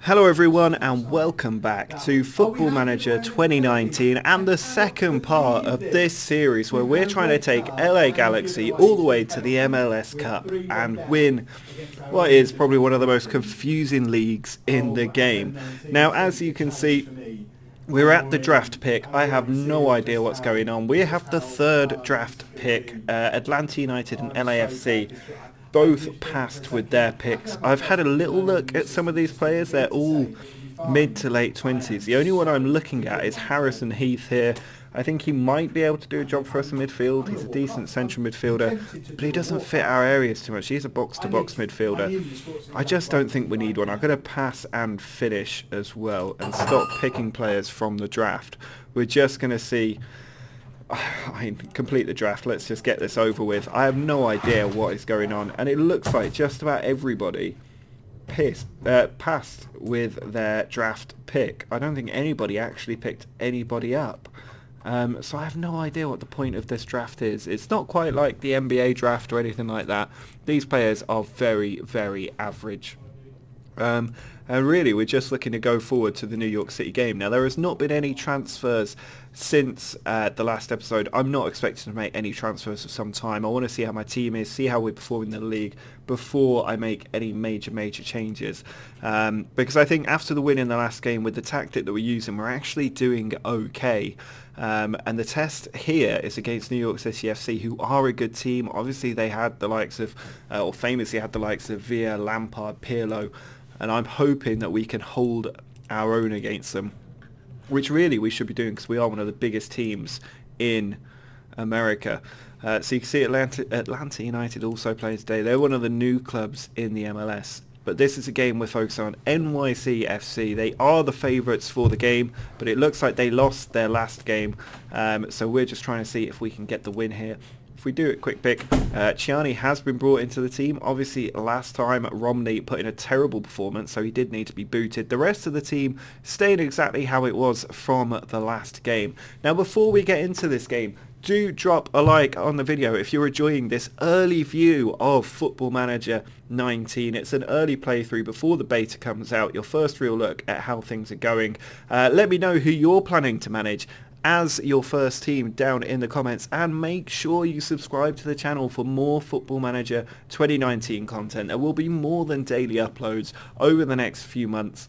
Hello everyone and welcome back to Football Manager 2019 and the second part of this series where we're trying to take LA Galaxy all the way to the MLS Cup and win what is probably one of the most confusing leagues in the game. Now, as you can see, we're at the draft pick. I have no idea what's going on. We have the third draft pick, Atlanta United and LAFC. Both passed with their picks. I've had a little look at some of these players. They're all mid to late 20s. The only one I'm looking at is Harrison Heath here. I think he might be able to do a job for us in midfield. He's a decent central midfielder, but he doesn't fit our areas too much. He's a box-to-box midfielder. I just don't think we need one. I'm going to pass and finish as well and stop picking players from the draft. We're just going to see... complete the draft. Let's just get this over with. I have no idea what is going on, and it looks like just about everybody passed with their draft pick. I don't think anybody actually picked anybody up. So I have no idea what the point of this draft is. It's not quite like the NBA draft or anything like that. These players are very, very average. And really, we're just looking to go forward to the New York City game. Now, there has not been any transfers since the last episode. I'm not expecting to make any transfers for some time. I want to see how my team is, see how we perform in the league before I make any major changes. Because I think after the win in the last game with the tactic that we're using, we're actually doing okay. And the test here is against New York City FC, who are a good team. Obviously, they had the likes of, or famously had the likes of Villa, Lampard, Pirlo. And I'm hoping that we can hold our own against them, which really we should be doing because we are one of the biggest teams in America. So you can see Atlanta United also playing today. They're one of the new clubs in the MLS. But this is a game we're focusing on. NYC FC, they are the favourites for the game, but it looks like they lost their last game. So we're just trying to see if we can get the win here. If we do it quick pick, Ciani has been brought into the team. Obviously, last time Romney put in a terrible performance, so he did need to be booted. The rest of the team stayed exactly how it was from the last game. Now, before we get into this game, do drop a like on the video if you're enjoying this early view of Football Manager 19. It's an early playthrough before the beta comes out, your first real look at how things are going. Let me know who you're planning to manage as your first team down in the comments, and make sure you subscribe to the channel for more Football Manager 2019 content. There will be more than daily uploads over the next few months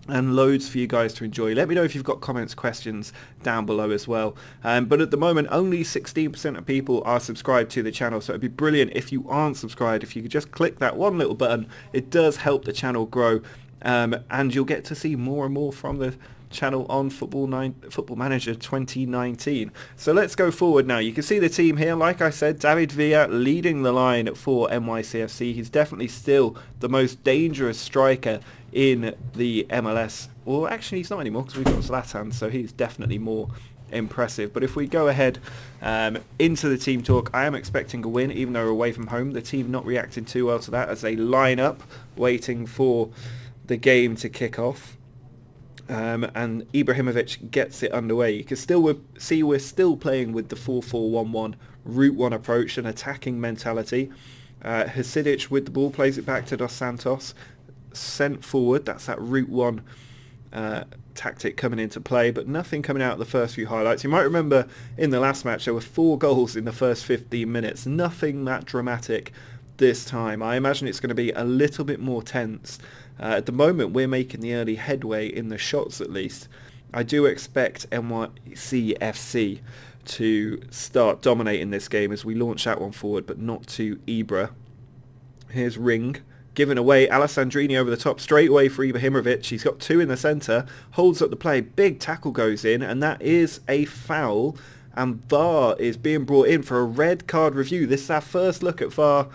and loads for you guys to enjoy. Let me know if you've got comments, questions down below as well. But at the moment, only 16% of people are subscribed to the channel, so it'd be brilliant if you aren't subscribed. If you could just click that one little button, it does help the channel grow, and you'll get to see more and more from the channel on Football Manager 2019. So let's go forward now. You can see the team here. Like I said, David Villa leading the line for NYC FC. He's definitely still the most dangerous striker in the MLS. Well, actually, he's not anymore because we've got Zlatan, so he's definitely more impressive. But if we go ahead into the team talk, I am expecting a win, even though we're away from home. The team not reacting too well to that as they line up, waiting for the game to kick off. And Ibrahimovic gets it underway. You can still see we're still playing with the 4-4-1-1 route one approach, an attacking mentality. Hasidic with the ball plays it back to Dos Santos, sent forward. That's that route one tactic coming into play, but nothing coming out of the first few highlights. You might remember in the last match there were 4 goals in the first 15 minutes. Nothing that dramatic this time. I imagine it's going to be a little bit more tense. At the moment, we're making the early headway in the shots, at least. I do expect NYC FC to start dominating this game as we launch that one forward, but not to Ibra. Here's Ring, given away. Alessandrini over the top, straight away for Ibrahimovic. He's got 2 in the centre, holds up the play, big tackle goes in, and that is a foul. And VAR is being brought in for a red card review. This is our first look at VAR,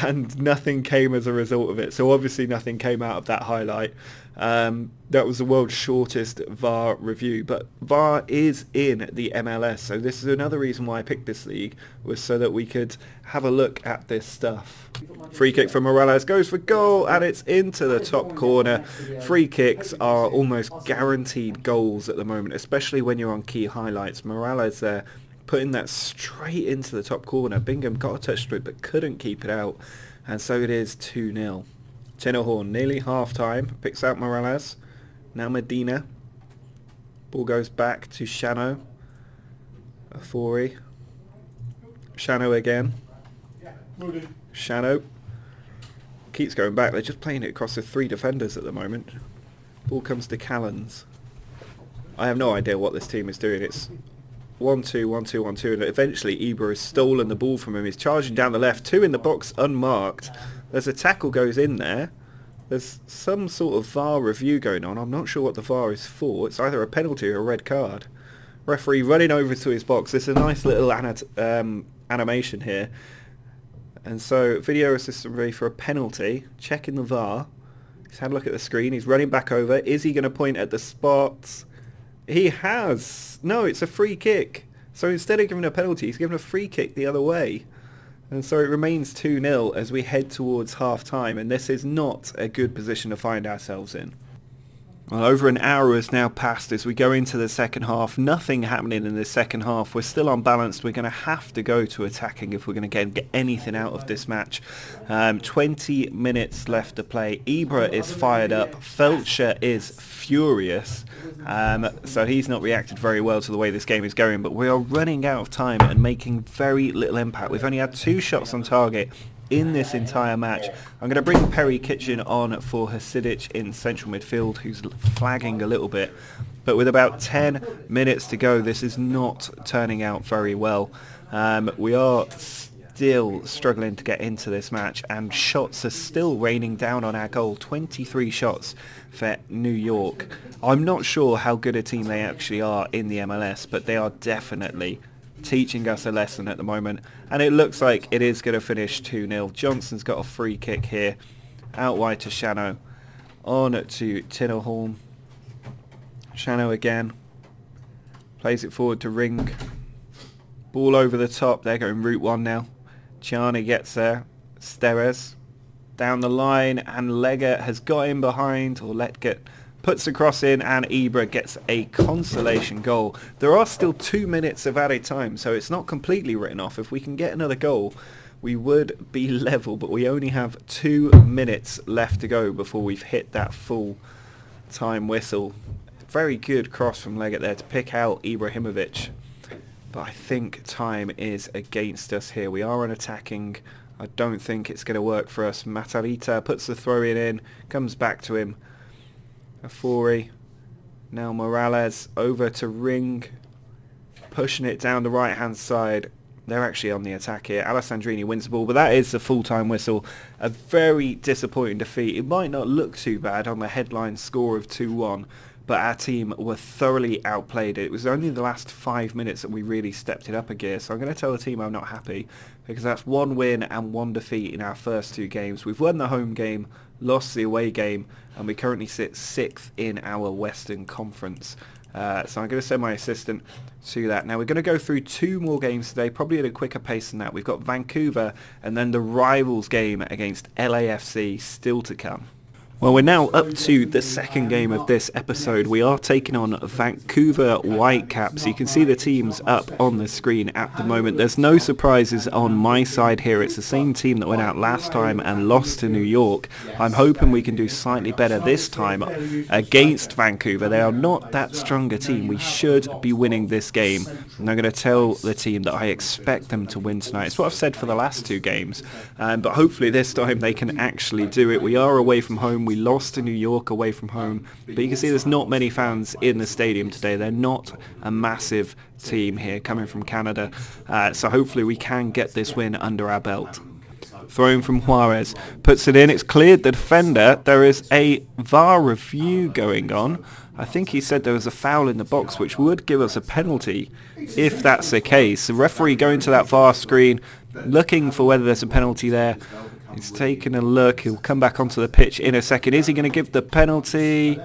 and nothing came as a result of it. So obviously nothing came out of that highlight. That was the world's shortest VAR review, but VAR is in the MLS, so this is another reason why I picked this league, was so that we could have a look at this stuff. Free kick from Morales goes for goal, and it's into the top corner. Free kicks are almost guaranteed goals at the moment, especially when you're on key highlights. Morales there putting that straight into the top corner. Bingham got a touch to it but couldn't keep it out, and so it is 2-0. Tinnerhorn, nearly half-time, picks out Morales. Now Medina. Ball goes back to Shano. Afori. Shano again. Shano. Keeps going back. They're just playing it across the 3 defenders at the moment. Ball comes to Callens. I have no idea what this team is doing. It's 1-2, 1-2, 1-2, and eventually Ibra has stolen the ball from him. He's charging down the left. 2 in the box, unmarked. There's a tackle goes in there. There's some sort of VAR review going on. I'm not sure what the VAR is for. It's either a penalty or a red card. Referee running over to his box. There's a nice little animation here. And so, video assistant referee for a penalty. Checking the VAR. He's had a look at the screen. He's running back over. Is he going to point at the spot? He has. No, it's a free kick. So instead of giving a penalty, he's given a free kick the other way. And so it remains 2-0 as we head towards half-time, and this is not a good position to find ourselves in. Well, over an hour has now passed as we go into the second half. Nothing happening in the second half. We're still unbalanced. We're going to have to go to attacking if we're going to get anything out of this match. 20 minutes left to play. Ibra is fired up. Felcher is furious. So he's not reacted very well to the way this game is going. But we are running out of time and making very little impact. We've only had 2 shots on target in this entire match. I'm going to bring Perry Kitchen on for Hasidic in central midfield, who's flagging a little bit. But with about 10 minutes to go, this is not turning out very well. We are still struggling to get into this match, and shots are still raining down on our goal. 23 shots for New York. I'm not sure how good a team they actually are in the MLS, but they are definitely teaching us a lesson at the moment, and it looks like it is going to finish 2-0. Johnson's got a free kick here, out wide to Shano, on to Tinnerhorn. Shano again, plays it forward to Ring, ball over the top. They're going route 1 now. Chiani gets there, Steres down the line, and Lega has got in behind, or puts the cross in, and Ibra gets a consolation goal. There are still 2 minutes of added time, so it's not completely written off. If we can get another goal, we would be level, but we only have 2 minutes left to go before we've hit that full time whistle. Very good cross from Leggett there to pick out Ibrahimovic, but I think time is against us here. We are on attacking. I don't think it's going to work for us. Matarita puts the throw in, comes back to him. Afori, now Morales over to Ring, pushing it down the right hand side. They're actually on the attack here. Alessandrini wins the ball, but that is the full-time whistle. A very disappointing defeat. It might not look too bad on the headline score of 2-1, but our team were thoroughly outplayed. It was only the last 5 minutes that we really stepped it up a gear, so I'm going to tell the team I'm not happy, because that's 1 win and 1 defeat in our first 2 games. We've won the home game, lost the away game, and we currently sit 6th in our Western Conference. So I'm going to send my assistant to that. Now we're going to go through 2 more games today, probably at a quicker pace than that. We've got Vancouver and then the rivals game against LAFC still to come. Well, we're now up to the second game of this episode. We are taking on Vancouver Whitecaps. You can see the teams up on the screen at the moment. There's no surprises on my side here. It's the same team that went out last time and lost to New York. I'm hoping we can do slightly better this time against Vancouver. They are not that strong a team. We should be winning this game. And I'm going to tell the team that I expect them to win tonight. It's what I've said for the last 2 games. But hopefully this time they can actually do it. We are away from home. We lost to New York away from home, but you can see there's not many fans in the stadium today. They're not a massive team here coming from Canada, so hopefully we can get this win under our belt. Thrown from Juarez, puts it in, it's cleared the defender. There is a VAR review going on. I think he said there was a foul in the box, which would give us a penalty if that's the case. The referee going to that VAR screen, looking for whether there's a penalty there. He's taking a look. He'll come back onto the pitch in a second. Is he going to give the penalty?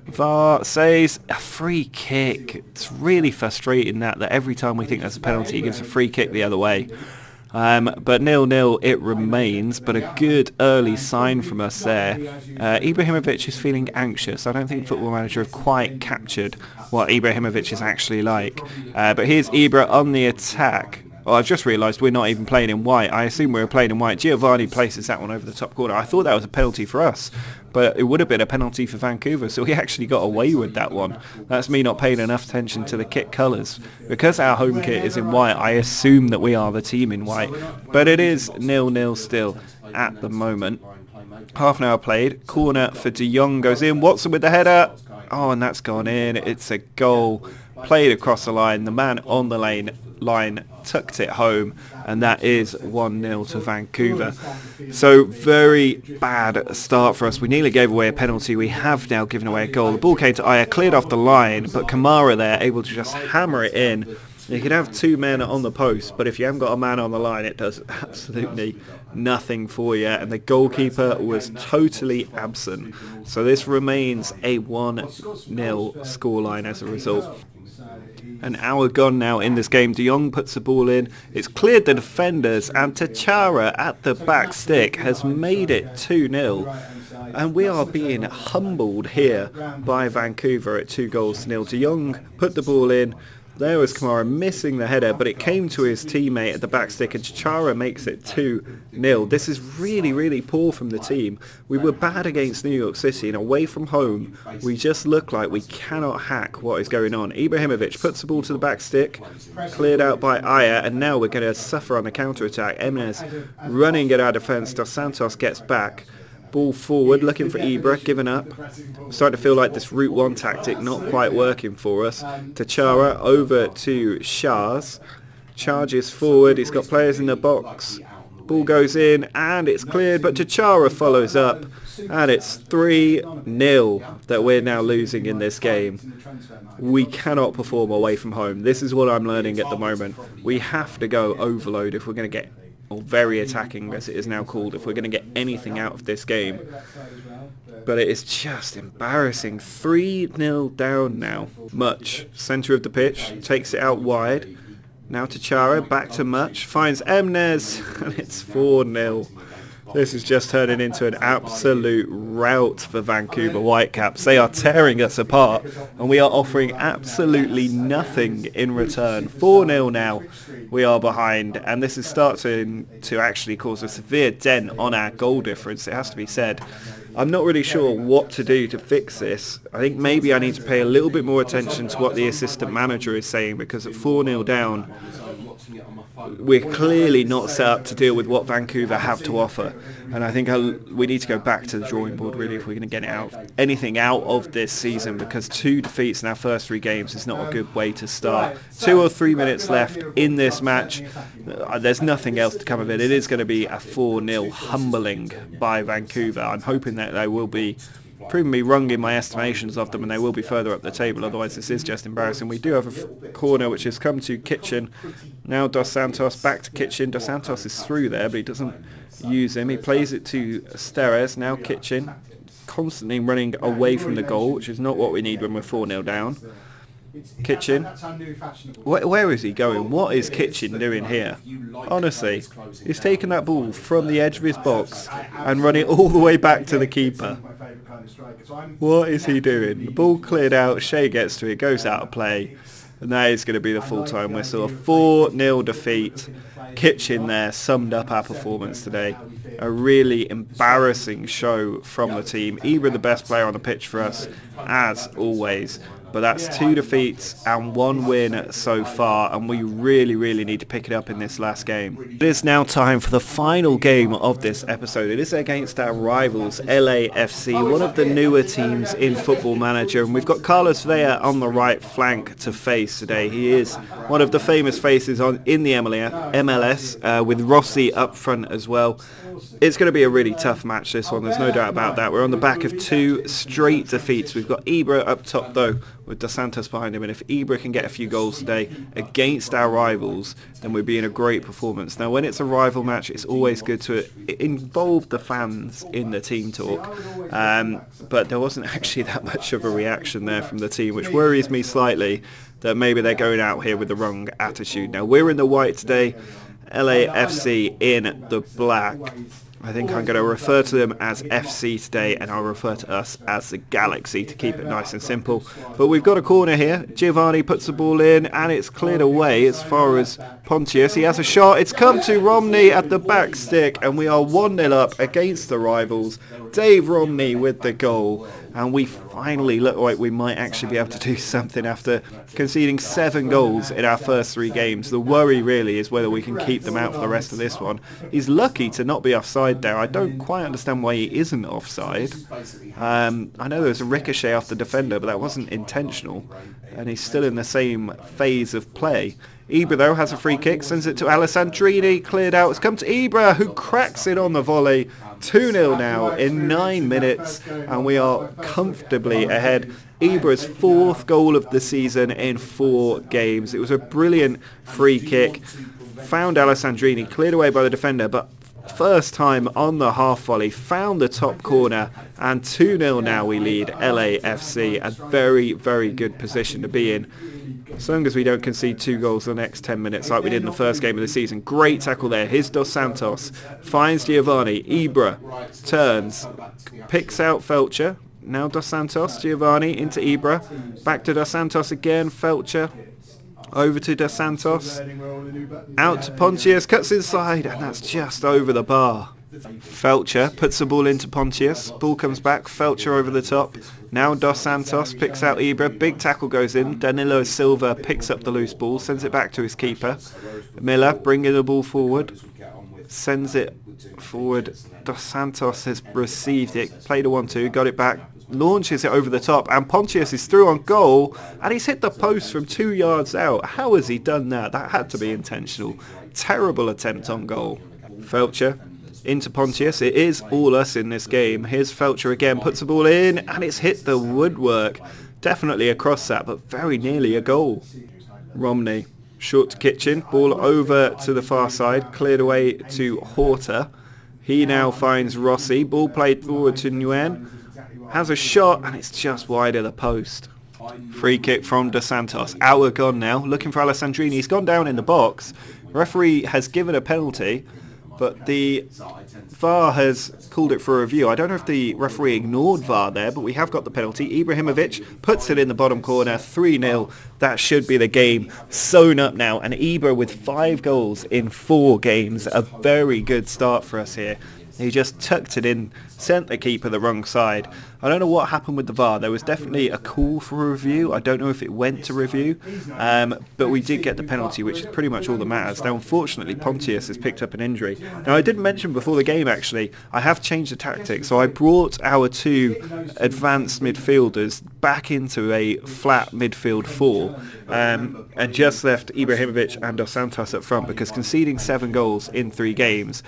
VAR says a free kick. It's really frustrating that every time we think there's a penalty, he gives a free kick the other way. But 0-0 it remains, but a good early sign from us there. Ibrahimovic is feeling anxious. I don't think Football Manager have quite captured what Ibrahimovic is actually like. But here's Ibra on the attack. Oh, I've just realised we're not even playing in white. I assume we were playing in white. Giovanni places that one over the top corner. I thought that was a penalty for us, but it would have been a penalty for Vancouver, so we actually got away with that one. That's me not paying enough attention to the kit colours. Because our home kit is in white, I assume that we are the team in white, but it is 0-0 still at the moment. Half an hour played. Corner for De Jong goes in. Watson with the header. Oh, and that's gone in. It's a goal. Played across the line. The man on the line tucked it home, and that is 1-0 to Vancouver. So very bad start for us. We nearly gave away a penalty. We have now given away a goal. The ball came to Aya, cleared off the line, but Kamara there able to just hammer it in. You can have two men on the post, but if you haven't got a man on the line, it does absolutely nothing for you. And the goalkeeper was totally absent. So this remains a 1-0 scoreline as a result. An hour gone now in this game. De Jong puts the ball in. It's cleared the defenders, and Tachara at the back stick has made it 2-0. And we are being humbled here by Vancouver at 2-0. De Jong put the ball in. There was Kamara missing the header, but it came to his teammate at the back stick, and Chara makes it 2-0. This is really, really poor from the team. We were bad against New York City, and away from home, we just look like we cannot hack what is going on. Ibrahimovic puts the ball to the back stick, cleared out by Aya, and now we're going to suffer on the counter-attack. Emes running at our defence. Dos Santos gets back. Ball forward, looking for Ibra, giving up. Starting to feel like this Route 1 tactic not quite working for us. Tachara over to Shahs. Charges forward, he's got players in the box. Ball goes in and it's cleared, but Tachara follows up. And it's 3-0 that we're now losing in this game. We cannot perform away from home. This is what I'm learning at the moment. We have to go overload if we're going to get, or very attacking as it is now called, if we're going to get anything out of this game. But it is just embarrassing. 3-0 down now. Much, centre of the pitch, takes it out wide. Now to Chara, back to Much, finds Emnes, and it's 4-0. This is just turning into an absolute rout for Vancouver Whitecaps. They are tearing us apart, and we are offering absolutely nothing in return. 4-0 now, we are behind, and this is starting to actually cause a severe dent on our goal difference, it has to be said. I'm not really sure what to do to fix this. I think maybe I need to pay a little bit more attention to what the assistant manager is saying, because at 4-0 down, we're clearly not set up to deal with what Vancouver have to offer, and I think we need to go back to the drawing board really if we're going to get anything out of this season, because 2 defeats in our first 3 games is not a good way to start. 2 or 3 minutes left in this match. There's nothing else to come of it. It is going to be a 4-0 humbling by Vancouver. I'm hoping that they will be proving me wrong in my estimations of them, and they will be further up the table. Otherwise this is just embarrassing. We do have a corner which has come to Kitchen. Now Dos Santos back to Kitchen. Dos Santos is through there, but he doesn't use him. He plays it to Steres. Now Kitchen constantly running away from the goal, which is not what we need when we're 4-0 down. Kitchen, where is he going? What is Kitchen doing here? Honestly, he's taken that ball from the edge of his box and run it all the way back to the keeper. What is he doing? The ball cleared out, Shea gets to it, goes out of play, and that is going to be the full-time whistle. A 4-0 defeat. Kitchen there summed up our performance today. A really embarrassing show from the team. Ibra the best player on the pitch for us, as always. But that's 2 defeats and 1 win so far, and we really, really need to pick it up in this last game. It is now time for the final game of this episode. It is against our rivals, LA FC, one of the newer teams in Football Manager, and we've got Carlos Vela on the right flank to face today. He is one of the famous faces in the MLS, with Rossi up front as well. It's going to be a really tough match, this one, there's no doubt about that. We're on the back of 2 straight defeats. We've got Ibra up top though, with Dos Santos behind him, and if Ibra can get a few goals today against our rivals, then we'll be in a great performance. Now when it's a rival match, it's always good to involve the fans in the team talk, but there wasn't actually that much of a reaction there from the team, which worries me slightly, that maybe they're going out here with the wrong attitude. Now we're in the white today, LAFC in the black. I think I'm going to refer to them as FC today, and I'll refer to us as the Galaxy to keep it nice and simple. But we've got a corner here. Giovanni puts the ball in, and it's cleared away as far as Pontius. He has a shot. It's come to Romney at the back stick, and we are 1-0 up against the rivals. Dave Romney with the goal, and we finally look like we might actually be able to do something after conceding 7 goals in our first 3 games. The worry really is whether we can keep them out for the rest of this one. He's lucky to not be offside there. I don't quite understand why he isn't offside. I know there was a ricochet off the defender, but that wasn't intentional, and he's still in the same phase of play. Ibra, though, has a free kick, sends it to Alessandrini, cleared out. It's come to Ibra, who cracks it on the volley. 2-0 now in 9 minutes, and we are comfortably ahead. Ibra's 4th goal of the season in 4 games. It was a brilliant free kick. Found Alessandrini, cleared away by the defender, but first time on the half volley, found the top corner, and 2-0 now we lead LAFC. A very, very good position to be in, as long as we don't concede 2 goals in the next 10 minutes like we did in the first game of the season. Great tackle there. Here's Dos Santos. Finds Giovanni. Ibra turns. Picks out Felcher. Now Dos Santos. Giovanni into Ibra. Back to Dos Santos again. Felcher. Over to Dos Santos. Out to Pontius. Cuts inside. And that's just over the bar. Felcher puts the ball into Pontius. Ball comes back. Felcher over the top. Now Dos Santos picks out Ibra. Big tackle goes in. Danilo Silva picks up the loose ball. Sends it back to his keeper. Miller bringing the ball forward. Sends it forward. Dos Santos has received it. Played a 1-2. Got it back. Launches it over the top. And Pontius is through on goal. And he's hit the post from 2 yards out. How has he done that? That had to be intentional. Terrible attempt on goal. Felcher into Pontius. It is all us in this game. Here's Felcher again, puts the ball in, and it's hit the woodwork. Definitely across that, but very nearly a goal. Romney, short to Kitchen, ball over to the far side, cleared away to Horta. He now finds Rossi, ball played forward to Nguyen, has a shot, and it's just wide of the post. Free kick from Dos Santos. Out gone now, looking for Alessandrini. He's gone down in the box. Referee has given a penalty, but the VAR has called it for a review. I don't know if the referee ignored VAR there, but we have got the penalty. Ibrahimovic puts it in the bottom corner, 3-0. That should be the game sewn up now. And Ibra with 5 goals in 4 games. A very good start for us here. He just tucked it in, sent the keeper the wrong side. I don't know what happened with the VAR. There was definitely a call for a review. I don't know if it went to review, but we did get the penalty, which is pretty much all that matters. Now, unfortunately, Pontius has picked up an injury. Now, I did mention before the game, actually, I have changed the tactics. So I brought our 2 advanced midfielders back into a flat midfield 4 and just left Ibrahimovic and Dos Santos up front, because conceding 7 goals in 3 games,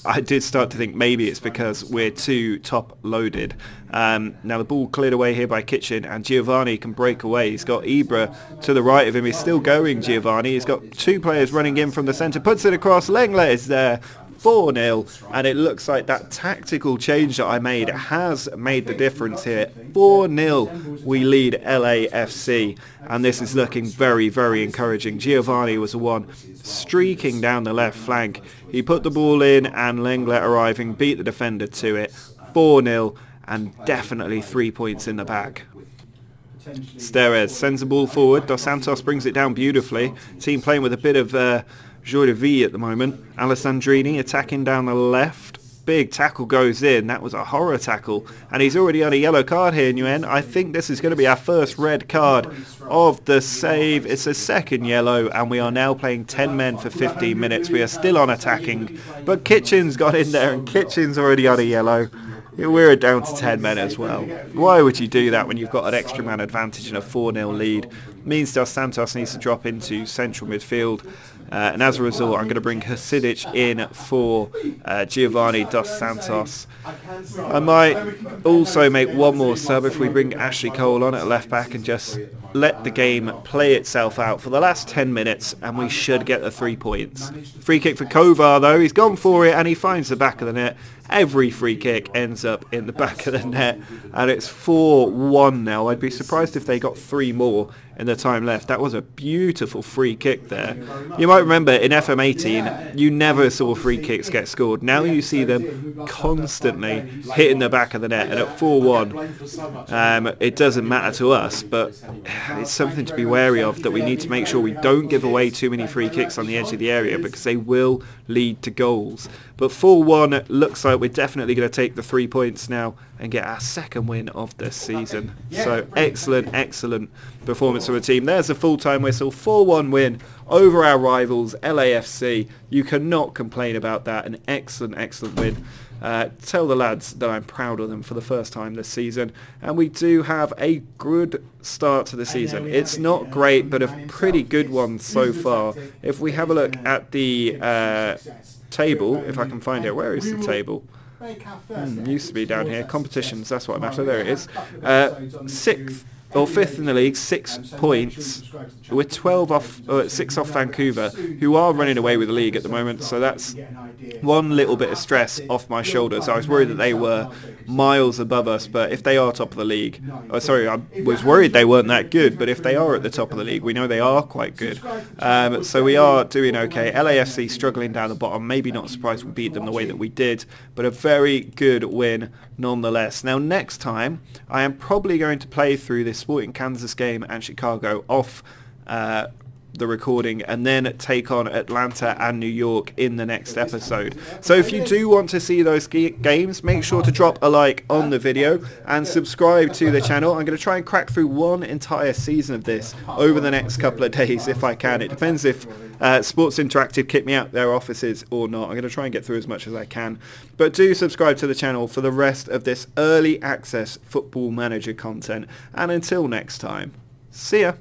I did start to think maybe it's because we're too top loaded. Now the ball cleared away here by Kitchen, and Giovanni can break away. He's got Ibra to the right of him. He's still going, Giovanni. He's got 2 players running in from the centre. Puts it across. Lenglet is there. 4-0, and it looks like that tactical change that I made has made the difference here. 4-0, we lead LAFC, and this is looking very, very encouraging. Giovanni was the one streaking down the left flank. He put the ball in, and Lenglet arriving beat the defender to it. 4-0, and definitely 3 points in the bag. Steres sends the ball forward. Dos Santos brings it down beautifully. Team playing with a bit of joie de vie at the moment. Alessandrini attacking down the left. Big tackle goes in. That was a horror tackle. And he's already on a yellow card here, Nguyen. I think this is going to be our first red card of the save. It's a second yellow, and we are now playing 10 men for 15 minutes. We are still on attacking, but Kitchen's got in there, and Kitchen's already on a yellow. We're down to 10 men as well. Why would you do that when you've got an extra man advantage and a 4-0 lead? Means Dos Santos needs to drop into central midfield. And as a result, I'm going to bring Hasidic in for Giovanni Dos Santos. I might also make one more sub if we bring Ashley Cole on at left back and just let the game play itself out for the last 10 minutes and we should get the 3 points. Free kick for Kovar though, he's gone for it and he finds the back of the net. Every free kick ends up in the back of the net and it's 4-1 now. I'd be surprised if they got 3 more in the time left. That was a beautiful free kick there. You might remember in FM18 you never saw free kicks get scored. Now you see them constantly hitting the back of the net, and at 4-1 it doesn't matter to us, but it's something to be wary of, that we need to make sure we don't give away too many free kicks on the edge of the area because they will lead to goals. But 4-1 looks like we're definitely going to take the 3 points now and get our second win of this season. So excellent performance from the team. There's a full-time whistle, 4-1 win over our rivals LAFC. You cannot complain about that. An excellent win. Tell the lads that I'm proud of them for the first time this season, and we do have a good start to the season. It's not great, but a pretty good one so far. If we have a look at the table, if I can find it, where is the table? Used to be down here. Competitions, that's what I'm after. There it is. 6th or 5th in the league, 6 points. We're 6 off Vancouver, who are running away with the league at the moment, so that's one little bit of stress off my shoulders. I was worried that they were miles above us, but if they are top of the league, I was worried they weren't that good, but if they are at the top of the league, we know they are quite good. So we are doing okay. LAFC struggling down the bottom, maybe not surprised we beat them the way that we did, but a very good win nonetheless. Now next time, I am probably going to play through this Sporting Kansas game and Chicago off the recording and then take on Atlanta and New York in the next episode. So if you do want to see those games, make sure to drop a like on the video and subscribe to the channel. I'm going to try and crack through one entire season of this over the next couple of days if I can. It depends if Sports Interactive kick me out their offices or not. I'm going to try and get through as much as I can. But do subscribe to the channel for the rest of this early access Football Manager content. And until next time, see ya!